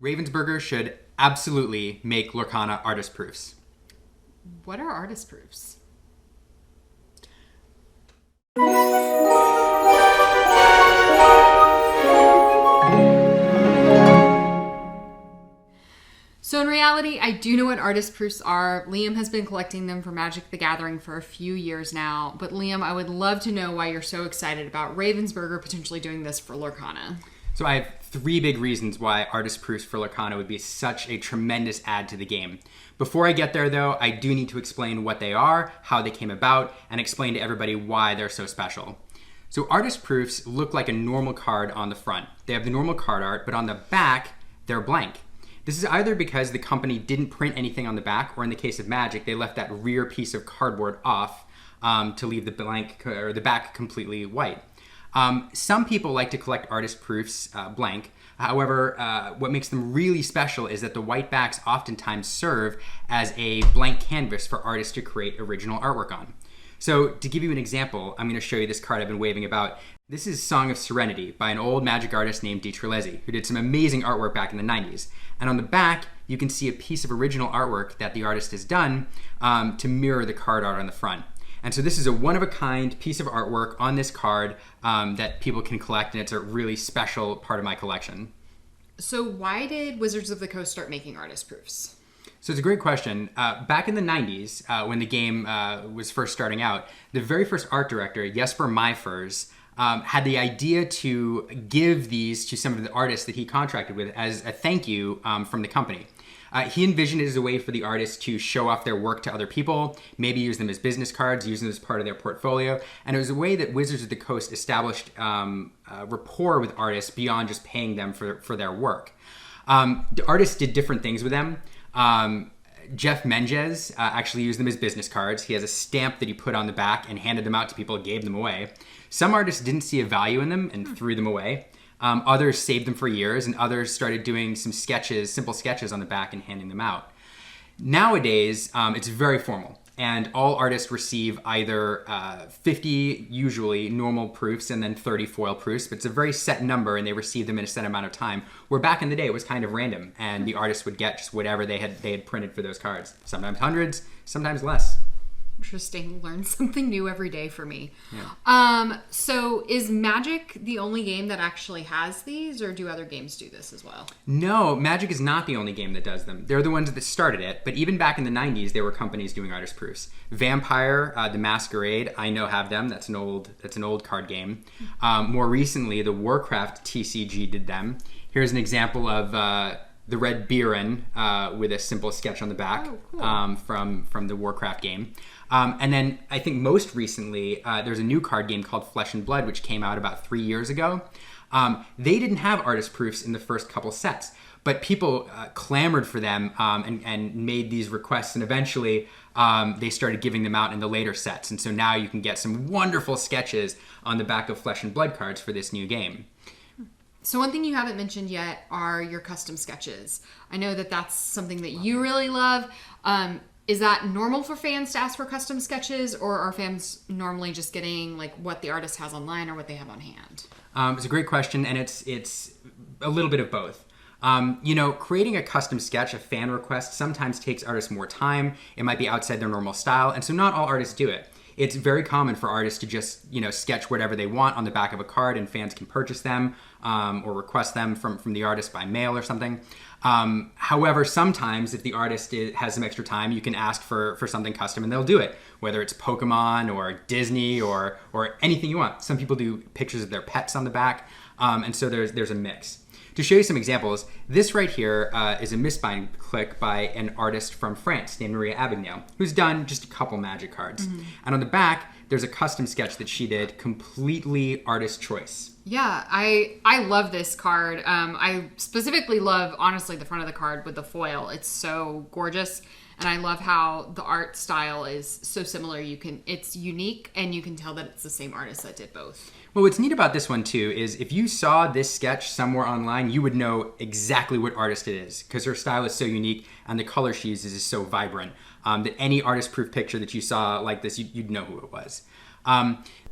Ravensburger should absolutely make Lorcana artist proofs. What are artist proofs? So in reality, I do know what artist proofs are. Liam has been collecting them for Magic the Gathering for a few years now. But Liam, I would love to know why you're so excited about Ravensburger potentially doing this for Lorcana. So I have 3 big reasons why artist proofs for Lorcana would be such a tremendous add to the game. Before I get there though, I do need to explain what they are, how they came about, and explain to everybody why they're so special. So artist proofs look like a normal card on the front. They have the normal card art, but on the back, they're blank. This is either because the company didn't print anything on the back, or in the case of Magic, they left that rear piece of cardboard off to leave the blank or the back completely white. Some people like to collect artist proofs blank. However, what makes them really special is that the white backs oftentimes serve as a blank canvas for artists to create original artwork on. So to give you an example, I'm going to show you this card I've been waving about. This is Song of Serenity by an old Magic artist named Dietrich, who did some amazing artwork back in the 90s. And on the back, you can see a piece of original artwork that the artist has done to mirror the card art on the front. And so this is a one-of-a-kind piece of artwork on this card that people can collect, and it's a really special part of my collection. So why did Wizards of the Coast start making artist proofs? So it's a great question. Back in the 90s, when the game was first starting out, the very first art director, Jesper Myfers, had the idea to give these to some of the artists that he contracted with as a thank you from the company. He envisioned it as a way for the artists to show off their work to other people, maybe use them as business cards, use them as part of their portfolio. And it was a way that Wizards of the Coast established rapport with artists beyond just paying them for their work. The artists did different things with them. Jeff Menges actually used them as business cards. He has a stamp that he put on the back and handed them out to people, gave them away. Some artists didn't see a value in them and threw them away. Others saved them for years, and others started doing some sketches, simple sketches on the back and handing them out. Nowadays, it's very formal, and all artists receive either 50, usually, normal proofs and then 30 foil proofs, but it's a very set number, and they receive them in a set amount of time, where back in the day, it was kind of random, and the artists would get just whatever they had printed for those cards. Sometimes hundreds, sometimes less. Interesting. Learn something new every day for me. Yeah. So is Magic the only game that actually has these, or do other games do this as well? No, Magic is not the only game that does them. They're the ones that started it, but even back in the 90s, there were companies doing artist proofs. Vampire, the Masquerade, I know have them. That's an old card game. More recently, the Warcraft TCG did them. Here's an example of the Red Biren with a simple sketch on the back. Oh, cool. From the Warcraft game. And then I think most recently, there's a new card game called Flesh and Blood, which came out about 3 years ago. They didn't have artist proofs in the first couple sets, but people clamored for them and made these requests, and eventually they started giving them out in the later sets. And so now you can get some wonderful sketches on the back of Flesh and Blood cards for this new game. So one thing you haven't mentioned yet are your custom sketches. I know that that's something that you really love. Is that normal for fans to ask for custom sketches, or are fans normally just getting like what the artist has online or what they have on hand? It's a great question, and it's a little bit of both. Creating a custom sketch, a fan request, sometimes takes artists more time. It might be outside their normal style, and so not all artists do it. It's very common for artists to just, sketch whatever they want on the back of a card, and fans can purchase them or request them from the artist by mail or something. However, sometimes if the artist has some extra time, you can ask for something custom and they'll do it, whether it's Pokemon or Disney or anything you want. Some people do pictures of their pets on the back, and so there's a mix. To show you some examples, this right here is a misbind click by an artist from France named Maria Abignel, who's done just a couple Magic cards. Mm-hmm. And on the back, there's a custom sketch that she did, completely artist choice. Yeah, I love this card. I specifically love, honestly, the front of the card with the foil. It's so gorgeous. And I love how the art style is so similar. It's unique, and you can tell that it's the same artist that did both. Well, what's neat about this one, too, is if you saw this sketch somewhere online, you would know exactly what artist it is, because her style is so unique and the color she uses is so vibrant that any artist-proof picture that you saw like this, you'd know who it was.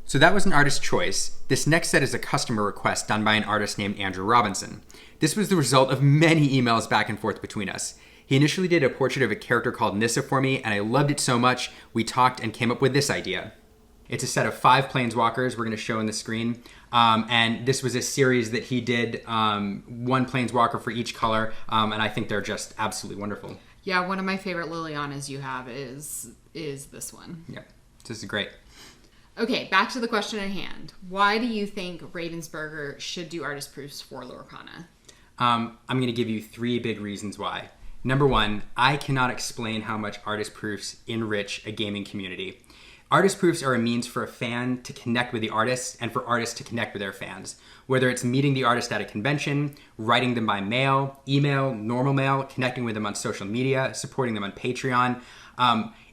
So that was an artist choice. This next set is a customer request done by an artist named Andrew Robinson. This was the result of many emails back and forth between us. He initially did a portrait of a character called Nissa for me, and I loved it so much, we talked and came up with this idea. It's a set of 5 planeswalkers we're going to show on the screen. And this was a series that he did, 1 planeswalker for each color, and I think they're just absolutely wonderful. Yeah, one of my favorite Lilianas you have is this one. Yeah, this is great. Okay, back to the question at hand. Why do you think Ravensburger should do artist proofs for Lorcana? I'm going to give you 3 big reasons why. Number 1, I cannot explain how much artist proofs enrich a gaming community. Artist proofs are a means for a fan to connect with the artist and for artists to connect with their fans. Whether it's meeting the artist at a convention, writing them by mail, email, normal mail, connecting with them on social media, supporting them on Patreon,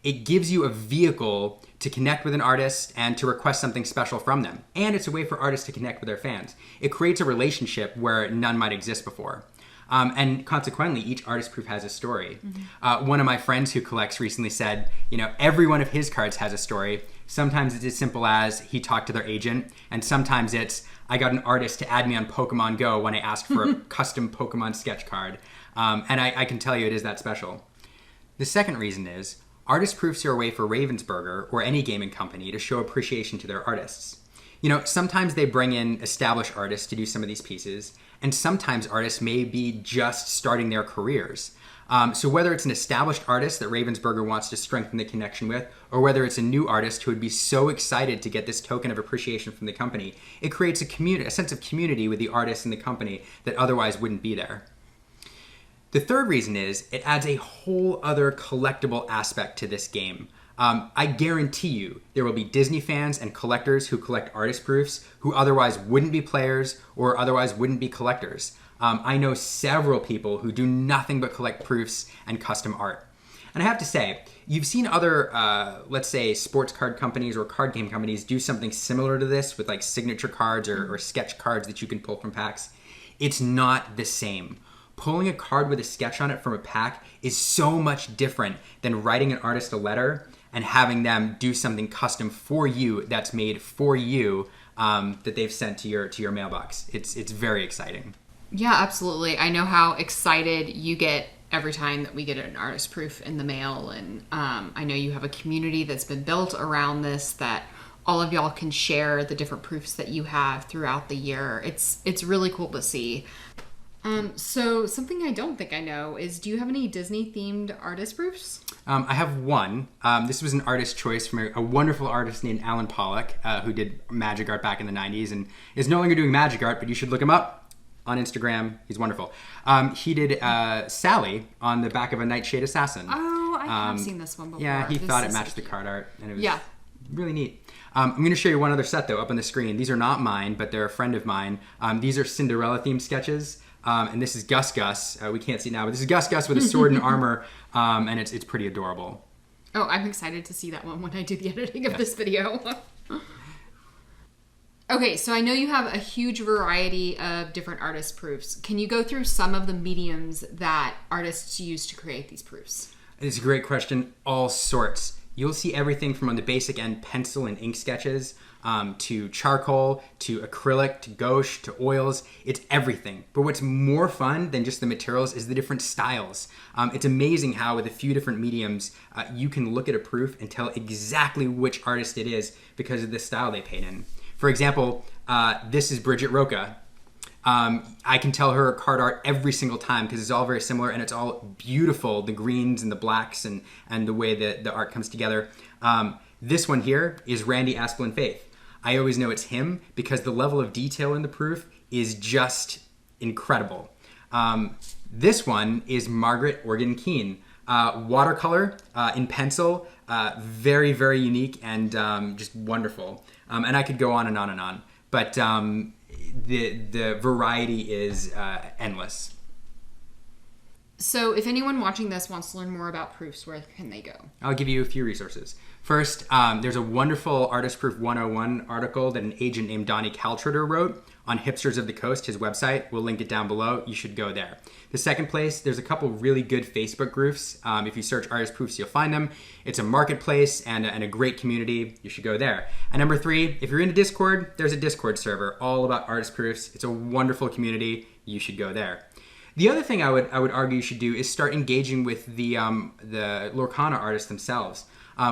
it gives you a vehicle to connect with an artist and to request something special from them. And it's a way for artists to connect with their fans. It creates a relationship where none might exist before. And consequently, each artist proof has a story. Mm-hmm. One of my friends who collects recently said, every one of his cards has a story. Sometimes it's as simple as he talked to their agent, and sometimes it's, I got an artist to add me on Pokemon Go when I asked for a custom Pokemon sketch card. And I can tell you it is that special. The second reason is, artist proofs are a way for Ravensburger or any gaming company to show appreciation to their artists. Sometimes they bring in established artists to do some of these pieces, and sometimes artists may be just starting their careers. So whether it's an established artist that Ravensburger wants to strengthen the connection with, or whether it's a new artist who would be so excited to get this token of appreciation from the company, it creates a sense of community with the artist and the company that otherwise wouldn't be there. The third reason is it adds a whole other collectible aspect to this game. I guarantee you there will be Disney fans and collectors who collect artist proofs who otherwise wouldn't be players or otherwise wouldn't be collectors. I know several people who do nothing but collect proofs and custom art. And I have to say, you've seen other, let's say, sports card companies or card game companies do something similar to this with like signature cards or sketch cards that you can pull from packs. It's not the same. Pulling a card with a sketch on it from a pack is so much different than writing an artist a letter and having them do something custom for you that's made for you that they've sent to your mailbox. It's very exciting. Yeah, absolutely. I know how excited you get every time that we get an artist proof in the mail, and I know you have a community that's been built around this, that all of y'all can share the different proofs that you have throughout the year. It's really cool to see. So something I don't think I know is, do you have any Disney themed artist proofs? I have one. This was an artist choice from a wonderful artist named Alan Pollock, who did magic art back in the 90s and is no longer doing magic art, but you should look him up on Instagram. He's wonderful. He did Sally on the back of a Nightshade Assassin. Oh, I have seen this one before. Yeah, he thought it matched the card art, and it was really neat. I'm going to show you one other set, though, up on the screen. These are not mine, but they're a friend of mine. These are Cinderella-themed sketches. And this is Gus Gus. We can't see now, but this is Gus Gus with a sword and armor, and it's pretty adorable. Oh, I'm excited to see that one when I do the editing of this video. Okay, so I know you have a huge variety of different artist proofs. Can you go through some of the mediums that artists use to create these proofs? It's a great question. All sorts. You'll see everything from on the basic end, pencil and ink sketches, to charcoal, to acrylic, to gouache, to oils. It's everything. But what's more fun than just the materials is the different styles. It's amazing how with a few different mediums, you can look at a proof and tell exactly which artist it is because of the style they paint in. For example, this is Bridget Roca. I can tell her card art every single time because it's all very similar and it's all beautiful, the greens and the blacks and the way that the art comes together. This one here is Randy Asplin Faith. I always know it's him because the level of detail in the proof is just incredible. This one is Margaret Organ Keene. Watercolor in pencil, very, very unique and just wonderful. And I could go on and on and on. But the variety is endless. So if anyone watching this wants to learn more about proofs, where can they go? I'll give you a few resources. First, there's a wonderful Artist Proof 101 article that an agent named Donnie Kaltrader wrote on Hipsters of the Coast, his website. We'll link it down below. You should go there. The second place, there's a couple really good Facebook groups. If you search Artist Proofs, you'll find them. It's a marketplace and a great community. You should go there. And number three, if you're into Discord, there's a Discord server all about Artist Proofs. It's a wonderful community. You should go there. The other thing I would argue you should do is start engaging with the Lorcana artists themselves.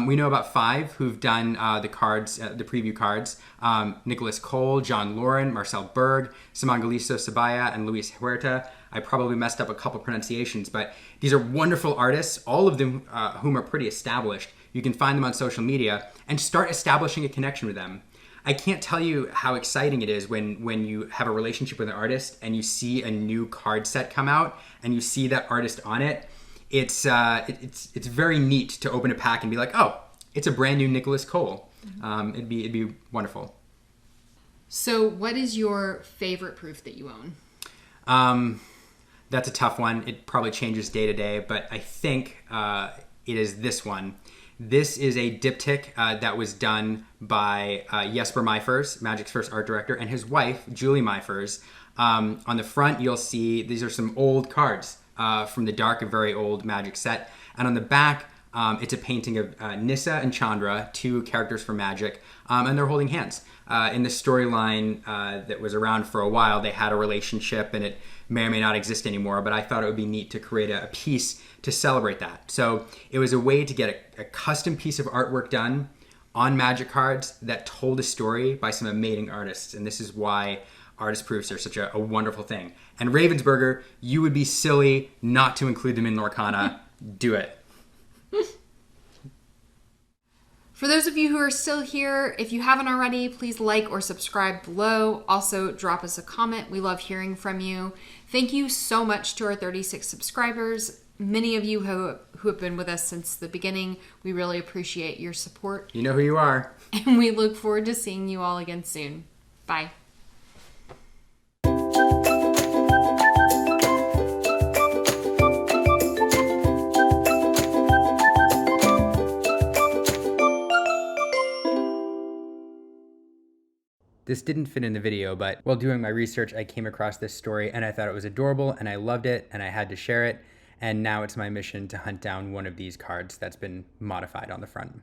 We know about 5 who've done the cards, the preview cards. Nicholas Cole, John Lauren, Marcel Berg, Simon Galiso Sabaya, and Luis Huerta. I probably messed up a couple pronunciations, but these are wonderful artists, all of them whom are pretty established. You can find them on social media and start establishing a connection with them. I can't tell you how exciting it is when you have a relationship with an artist and you see a new card set come out and you see that artist on it. It's very neat to open a pack and be like, oh, it's a brand new Nicholas Cole. It'd be wonderful. So what is your favorite proof that you own? That's a tough one. It probably changes day to day, but I think it is this one. This is a diptych that was done by Jesper Myfers, Magic's first art director, and his wife, Julie Myfers. On the front, you'll see these are some old cards from the Dark, a very old Magic set. And on the back, it's a painting of Nissa and Chandra, 2 characters from Magic, and they're holding hands. In the storyline that was around for a while, they had a relationship, and it may or may not exist anymore, but I thought it would be neat to create a piece to celebrate that. So it was a way to get a custom piece of artwork done on Magic cards that told a story by some amazing artists, and this is why Artist Proofs are such a wonderful thing. And Ravensburger, you would be silly not to include them in Lorcana. Do it. For those of you who are still here, if you haven't already, please like or subscribe below. Also, drop us a comment. We love hearing from you. Thank you so much to our 36 subscribers. Many of you who have been with us since the beginning. We really appreciate your support. You know who you are. And we look forward to seeing you all again soon. Bye. This didn't fit in the video, but while doing my research, I came across this story and I thought it was adorable and I loved it and I had to share it. And now it's my mission to hunt down one of these cards that's been modified on the front.